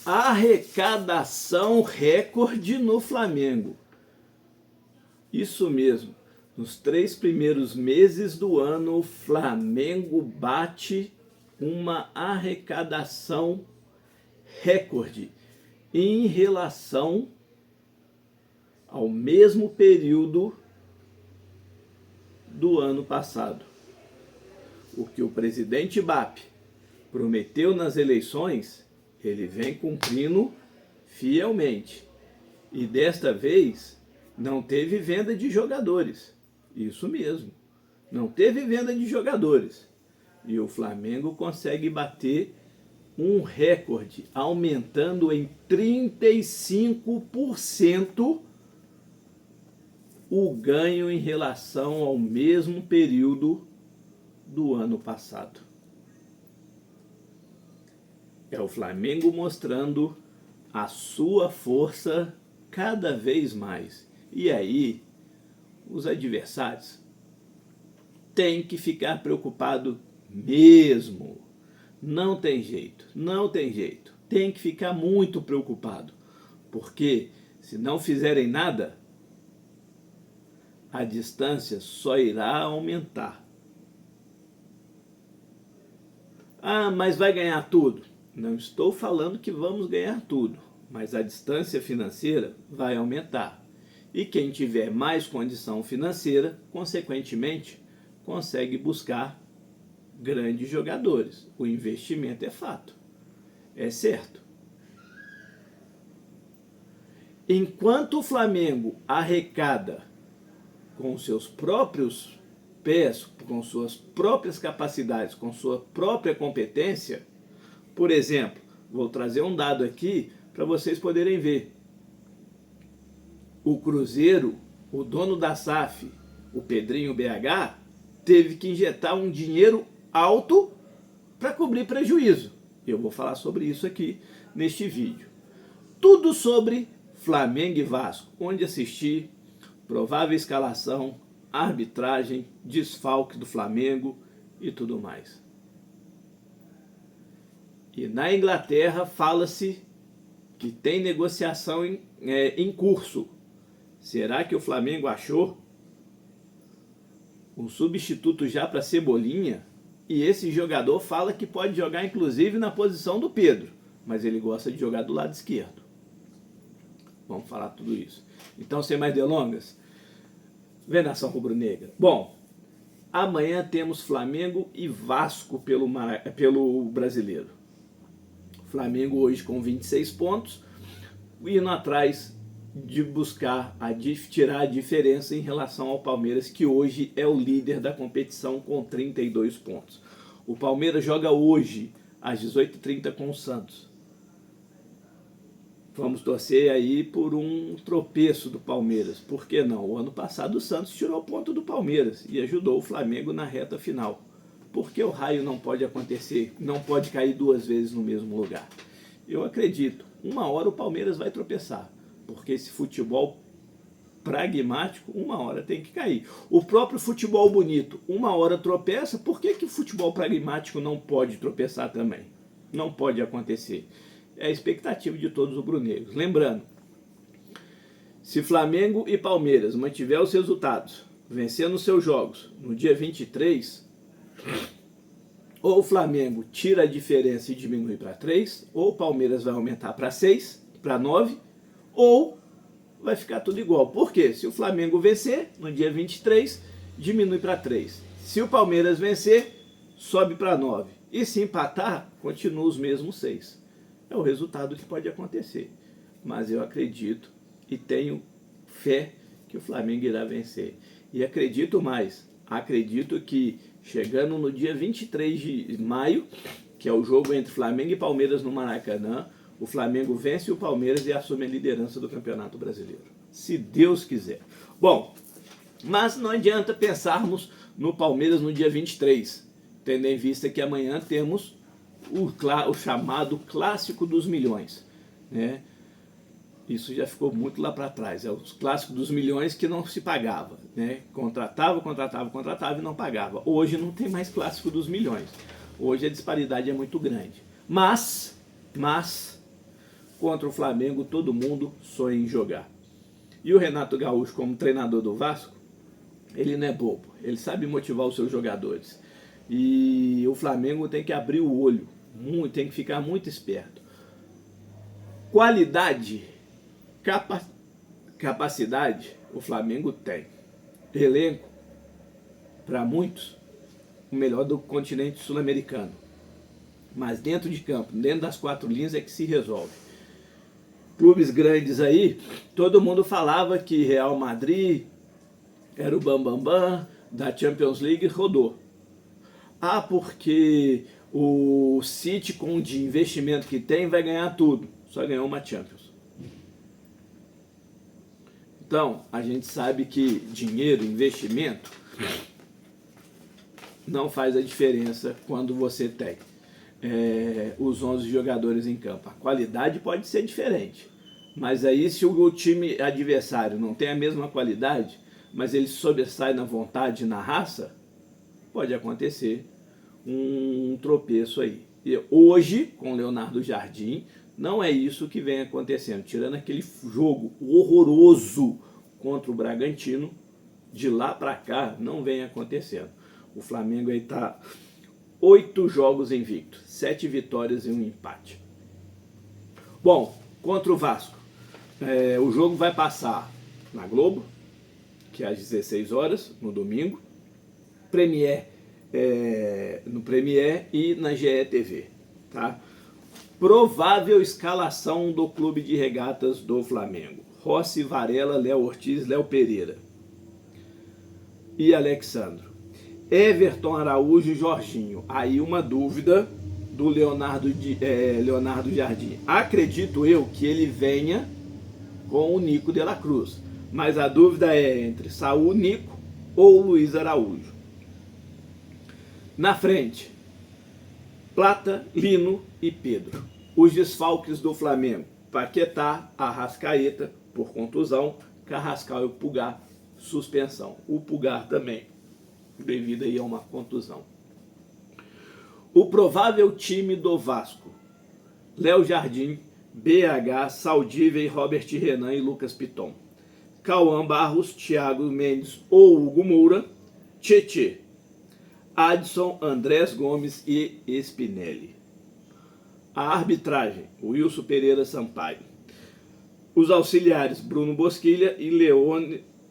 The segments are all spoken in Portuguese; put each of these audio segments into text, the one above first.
Arrecadação recorde no Flamengo. Isso mesmo. Nos 3 primeiros meses do ano, o Flamengo bate uma arrecadação recorde em relação ao mesmo período do ano passado. O que o presidente BAP prometeu nas eleições, ele vem cumprindo fielmente. E desta vez não teve venda de jogadores. Isso mesmo, não teve venda de jogadores. E o Flamengo consegue bater um recorde, aumentando em 35% o ganho em relação ao mesmo período do ano passado. É o Flamengo mostrando a sua força cada vez mais. E aí, os adversários têm que ficar preocupados mesmo. Não tem jeito, não tem jeito. Tem que ficar muito preocupado. Porque se não fizerem nada, a distância só irá aumentar. Ah, mas vai ganhar tudo. Não estou falando que vamos ganhar tudo, mas a distância financeira vai aumentar. E quem tiver mais condição financeira, consequentemente, consegue buscar grandes jogadores. O investimento é fato, é certo. Enquanto o Flamengo arrecada com seus próprios pés, com suas próprias capacidades, com sua própria competência, por exemplo, vou trazer um dado aqui para vocês poderem ver. O Cruzeiro, o dono da SAF, o Pedrinho BH, teve que injetar um dinheiro alto para cobrir prejuízo. Eu vou falar sobre isso aqui neste vídeo. Tudo sobre Flamengo e Vasco, onde assistir, provável escalação, arbitragem, desfalque do Flamengo e tudo mais. E na Inglaterra fala-se que tem negociação em curso. Será que o Flamengo achou um substituto já para Cebolinha? E esse jogador fala que pode jogar inclusive na posição do Pedro, mas ele gosta de jogar do lado esquerdo. Vamos falar tudo isso. Então, sem mais delongas, vem nação rubro-negra. Bom, amanhã temos Flamengo e Vasco pelo Brasileiro. Flamengo hoje com 26 pontos, indo atrás de buscar tirar a diferença em relação ao Palmeiras, que hoje é o líder da competição com 32 pontos. O Palmeiras joga hoje às 18h30 com o Santos. Vamos torcer aí por um tropeço do Palmeiras. Por que não? O ano passado o Santos tirou ponto do Palmeiras e ajudou o Flamengo na reta final. Por que o raio não pode acontecer, não pode cair 2 vezes no mesmo lugar? Eu acredito, uma hora o Palmeiras vai tropeçar, porque esse futebol pragmático, uma hora tem que cair. O próprio futebol bonito, uma hora tropeça, por que o futebol pragmático não pode tropeçar também? Não pode acontecer. É a expectativa de todos os rubro-negros. Lembrando, se Flamengo e Palmeiras mantiver os resultados, vencendo seus jogos no dia 23, ou o Flamengo tira a diferença e diminui para 3, ou o Palmeiras vai aumentar para 6, para 9, ou vai ficar tudo igual. Por quê? Se o Flamengo vencer no dia 23, diminui para 3. Se o Palmeiras vencer, sobe para 9. E se empatar, continua os mesmos 6. É o resultado que pode acontecer. Mas eu acredito e tenho fé que o Flamengo irá vencer. E acredito mais. Acredito que chegando no dia 23 de maio, que é o jogo entre Flamengo e Palmeiras no Maracanã, o Flamengo vence o Palmeiras e assume a liderança do Campeonato Brasileiro. Se Deus quiser. Bom, mas não adianta pensarmos no Palmeiras no dia 23, tendo em vista que amanhã temos o chamado Clássico dos Milhões, né? Isso já ficou muito lá para trás. É os clássicos dos milhões que não se pagava, né? Contratava e não pagava. Hoje não tem mais clássico dos milhões. Hoje a disparidade é muito grande. Mas contra o Flamengo todo mundo sonha em jogar. E o Renato Gaúcho, como treinador do Vasco, ele não é bobo, ele sabe motivar os seus jogadores. E o Flamengo tem que abrir o olho, tem que ficar muito esperto. Qualidade, capacidade, o Flamengo tem. Elenco, para muitos, o melhor do continente sul-americano. Mas dentro de campo, dentro das quatro linhas é que se resolve. Clubes grandes aí, todo mundo falava que Real Madrid era o bambambam da Champions League, rodou. Ah, porque o City, com o de investimento que tem, vai ganhar tudo. Só ganhou uma Champions. Então, a gente sabe que dinheiro, investimento, não faz a diferença quando você tem os 11 jogadores em campo. A qualidade pode ser diferente, mas aí se o time adversário não tem a mesma qualidade, mas ele sobressai na vontade e na raça, pode acontecer um tropeço aí. E hoje, com o Leonardo Jardim, não é isso que vem acontecendo. Tirando aquele jogo horroroso contra o Bragantino, de lá para cá não vem acontecendo. O Flamengo aí está 8 jogos invicto, 7 vitórias e um empate. Bom, contra o Vasco, o jogo vai passar na Globo, que é às 16 horas, no domingo, no Premier e na GE.TV, tá? Provável escalação do Clube de Regatas do Flamengo: Rossi, Varela, Léo Ortiz, Léo Pereira e Alexandro. Everton, Araújo e Jorginho. Aí uma dúvida do Leonardo Jardim. Acredito eu que ele venha com o Nico de la Cruz, mas a dúvida é entre Saul, Nico ou Luiz Araújo. Na frente, Plata, Lino e Pedro. Os desfalques do Flamengo: Paquetá, Arrascaeta por contusão, Carrascal e o Pulgar suspensão. O Pulgar também, devido aí a uma contusão. O provável time do Vasco: Léo Jardim, BH, Saldívia e Robert Renan e Lucas Piton. Cauã Barros, Thiago Mendes ou Hugo Moura. Tietê, Adson, Andrés Gomes e Spinelli. A arbitragem: Wilson Pereira Sampaio. Os auxiliares: Bruno Bosquilha e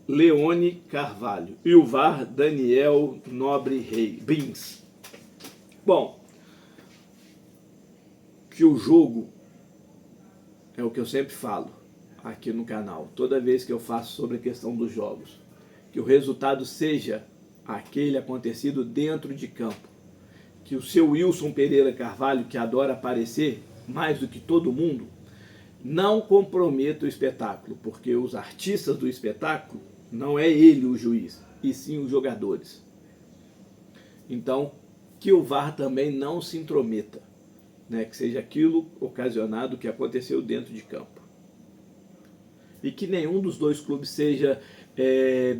Leone Carvalho. E o VAR: Daniel Nobre Rei Bins. Bom, que o jogo é o que eu sempre falo aqui no canal, toda vez que eu faço sobre a questão dos jogos, que o resultado seja aquele acontecido dentro de campo, que o seu Wilson Pereira Carvalho, que adora aparecer mais do que todo mundo, não comprometa o espetáculo, porque os artistas do espetáculo não é ele o juiz, e sim os jogadores. Então, que o VAR também não se intrometa, né? Que seja aquilo ocasionado que aconteceu dentro de campo. E que nenhum dos dois clubes seja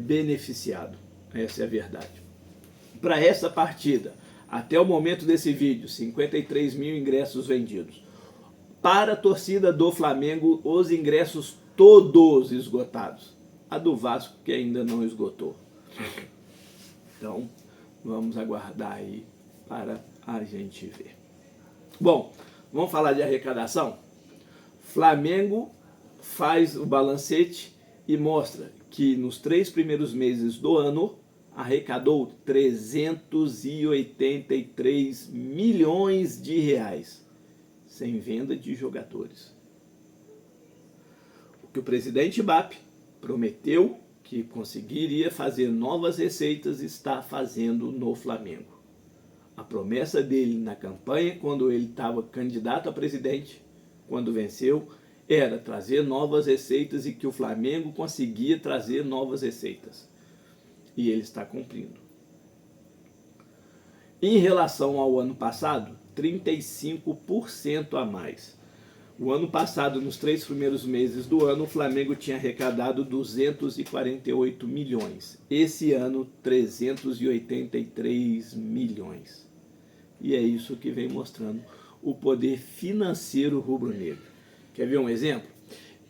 beneficiado. Essa é a verdade. Para essa partida, até o momento desse vídeo, 53 mil ingressos vendidos. Para a torcida do Flamengo, os ingressos todos esgotados. A do Vasco que ainda não esgotou. Então, vamos aguardar aí para a gente ver. Bom, vamos falar de arrecadação? Flamengo faz o balancete e mostra que nos 3 primeiros meses do ano arrecadou 383 milhões de reais sem venda de jogadores. O que o presidente BAP prometeu que conseguiria fazer novas receitas está fazendo no Flamengo. A promessa dele na campanha, quando ele estava candidato a presidente, quando venceu, era trazer novas receitas e que o Flamengo conseguia trazer novas receitas. E ele está cumprindo. Em relação ao ano passado, 35% a mais. O ano passado, nos 3 primeiros meses do ano, o Flamengo tinha arrecadado 248 milhões. Esse ano, 383 milhões. E é isso que vem mostrando o poder financeiro rubro-negro. Quer ver um exemplo?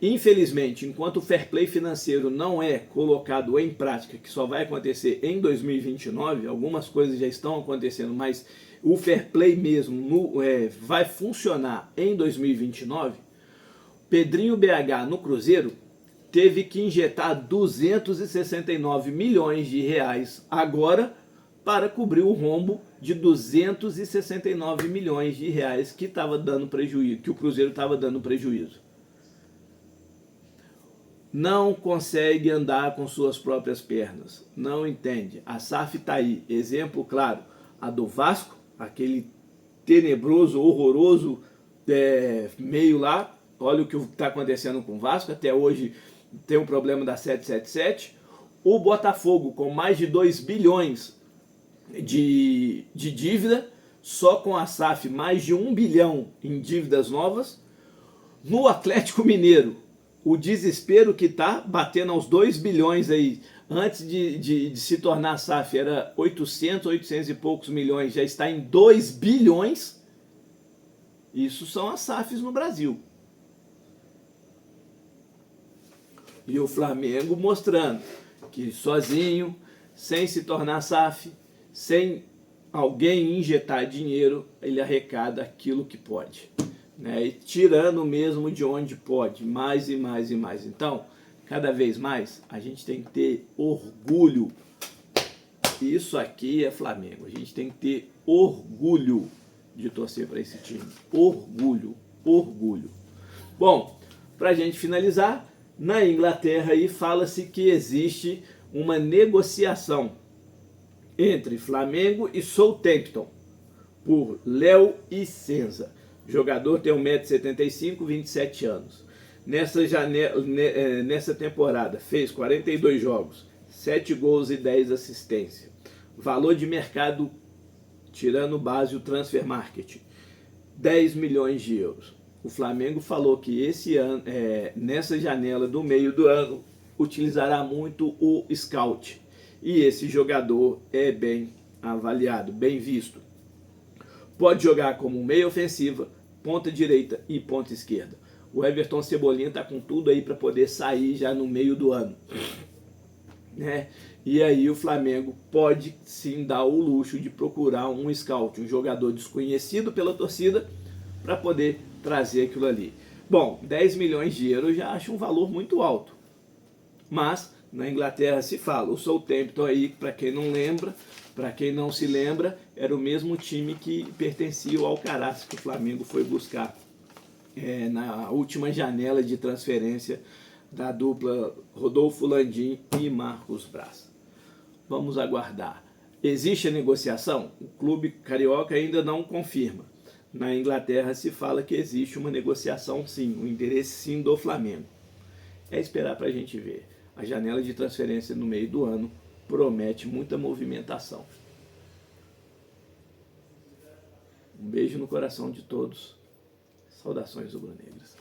Infelizmente, enquanto o fair play financeiro não é colocado em prática, que só vai acontecer em 2029, algumas coisas já estão acontecendo, mas o fair play mesmo vai funcionar em 2029, Pedrinho BH no Cruzeiro teve que injetar 269 milhões de reais agora para cobrir o rombo de 269 milhões de reais que estava dando prejuízo, que o Cruzeiro estava dando prejuízo. Não consegue andar com suas próprias pernas, não entende. A SAF está aí, exemplo claro, a do Vasco, aquele tenebroso, horroroso meio lá, olha o que está acontecendo com o Vasco, até hoje tem um problema da 777, o Botafogo com mais de 2 bilhões de dívida, só com a SAF mais de 1 bilhão em dívidas novas, no Atlético Mineiro, o desespero que está batendo aos 2 bilhões aí, antes de se tornar SAF era 800 e poucos milhões, já está em 2 bilhões, isso são as SAFs no Brasil. E o Flamengo mostrando que sozinho, sem se tornar SAF, sem alguém injetar dinheiro, ele arrecada aquilo que pode. Né? E tirando mesmo de onde pode, mais e mais e mais. Então, cada vez mais, a gente tem que ter orgulho. Isso aqui é Flamengo. A gente tem que ter orgulho de torcer para esse time. Orgulho, orgulho. Bom, para a gente finalizar, na Inglaterra aí fala-se que existe uma negociação entre Flamengo e Southampton por Léo e Senza. O jogador tem 1,75 m, 27 anos. Nessa temporada fez 42 jogos, 7 gols e 10 assistências. Valor de mercado, tirando base o transfer market, 10 milhões de euros. O Flamengo falou que esse ano, nessa janela do meio do ano, utilizará muito o scout. E esse jogador é bem avaliado, bem visto. Pode jogar como meia ofensiva, ponta direita e ponta esquerda. O Everton Cebolinha está com tudo aí para poder sair já no meio do ano. Né? E aí o Flamengo pode sim dar o luxo de procurar um scout, um jogador desconhecido pela torcida, para poder trazer aquilo ali. Bom, 10 milhões de euros eu já acho um valor muito alto. Mas na Inglaterra se fala, o Southampton aí, para quem não lembra, para quem não se lembra, era o mesmo time que pertencia ao Alcaraz, que o Flamengo foi buscar na última janela de transferência da dupla Rodolfo Landim e Marcos Braz. Vamos aguardar. Existe a negociação? O clube carioca ainda não confirma. Na Inglaterra se fala que existe uma negociação sim, um interesse sim do Flamengo. É esperar para a gente ver. A janela de transferência no meio do ano promete muita movimentação. Um beijo no coração de todos. Saudações rubro-negras.